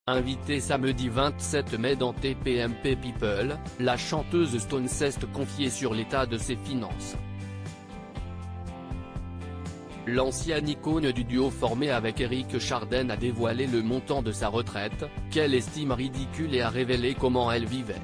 Invitée samedi 27 mai dans TPMP People, la chanteuse Stonecest confiait sur l'état de ses finances. L'ancienne icône du duo formé avec Eric Chardin a dévoilé le montant de sa retraite, qu'elle estime ridicule, et a révélé comment elle vivait.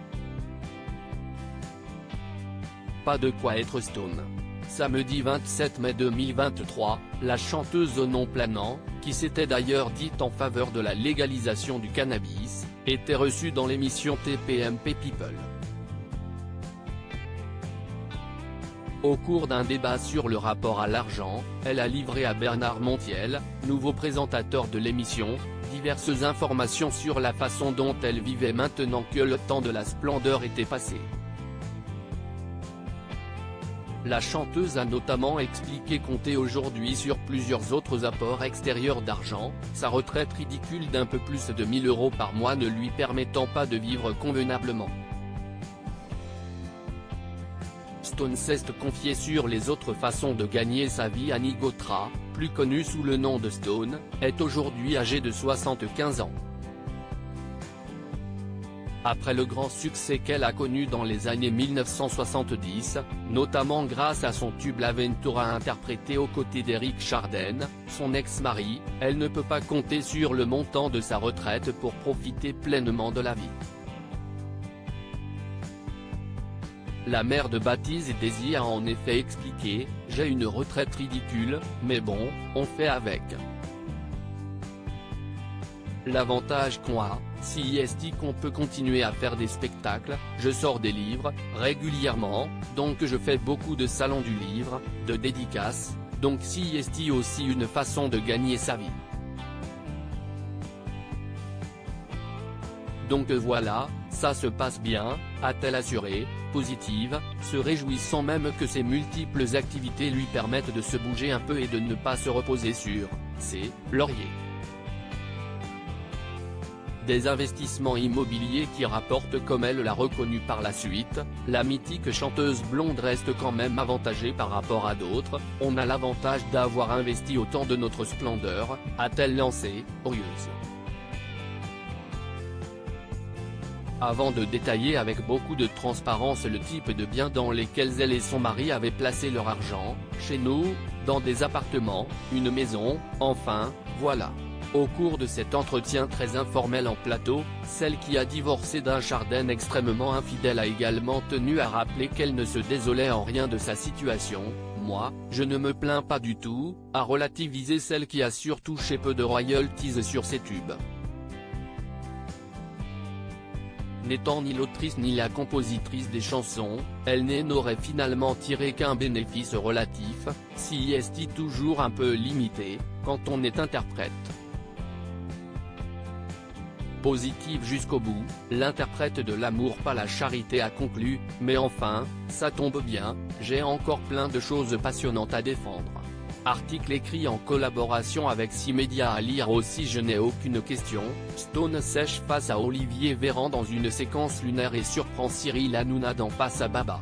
Pas de quoi être stone. Samedi 27 mai 2023, la chanteuse au nom planant, qui s'était d'ailleurs dite en faveur de la légalisation du cannabis, était reçue dans l'émission TPMP People. Au cours d'un débat sur le rapport à l'argent, elle a livré à Bernard Montiel, nouveau présentateur de l'émission, diverses informations sur la façon dont elle vivait maintenant que le temps de la splendeur était passé. La chanteuse a notamment expliqué compter aujourd'hui sur plusieurs autres apports extérieurs d'argent, sa retraite ridicule d'un peu plus de 1000 € par mois ne lui permettant pas de vivre convenablement. Stonecest confiait sur les autres façons de gagner sa vie. Annie Gautra, plus connue sous le nom de Stone, est aujourd'hui âgée de 75 ans. Après le grand succès qu'elle a connu dans les années 1970, notamment grâce à son tube L'Aventura interprété aux côtés d'Eric Chardin, son ex-mari, elle ne peut pas compter sur le montant de sa retraite pour profiter pleinement de la vie. La mère de Baptise et Daisy a en effet expliqué « J'ai une retraite ridicule, mais bon, on fait avec. L'avantage qu'on a, c'est qu'on peut continuer à faire des spectacles, je sors des livres, régulièrement, donc je fais beaucoup de salons du livre, de dédicaces, donc c'est aussi une façon de gagner sa vie. Donc voilà, ça se passe bien, a-t-elle assuré, positive, se réjouissant même que ses multiples activités lui permettent de se bouger un peu et de ne pas se reposer sur ses lauriers. Des investissements immobiliers qui rapportent comme elle l'a reconnu par la suite, la mythique chanteuse blonde reste quand même avantagée par rapport à d'autres, on a l'avantage d'avoir investi autant de notre splendeur, a-t-elle lancé, orgueilleuse. Avant de détailler avec beaucoup de transparence le type de biens dans lesquels elle et son mari avaient placé leur argent, chez nous, dans des appartements, une maison, enfin, voilà. Au cours de cet entretien très informel en plateau, celle qui a divorcé d'un Chardin extrêmement infidèle a également tenu à rappeler qu'elle ne se désolait en rien de sa situation. Moi, je ne me plains pas du tout, a relativisé celle qui a surtout touché peu de royalties sur ses tubes. N'étant ni l'autrice ni la compositrice des chansons, elle n'aurait finalement tiré qu'un bénéfice relatif, si toujours un peu limité, quand on est interprète. Positive jusqu'au bout, l'interprète de L'amour pas la charité a conclu, mais enfin, ça tombe bien, j'ai encore plein de choses passionnantes à défendre. Article écrit en collaboration avec 6 médias à lire aussi. Je n'ai aucune question, Stone sèche face à Olivier Véran dans une séquence lunaire et surprend Cyril Hanouna dans Passe à Baba.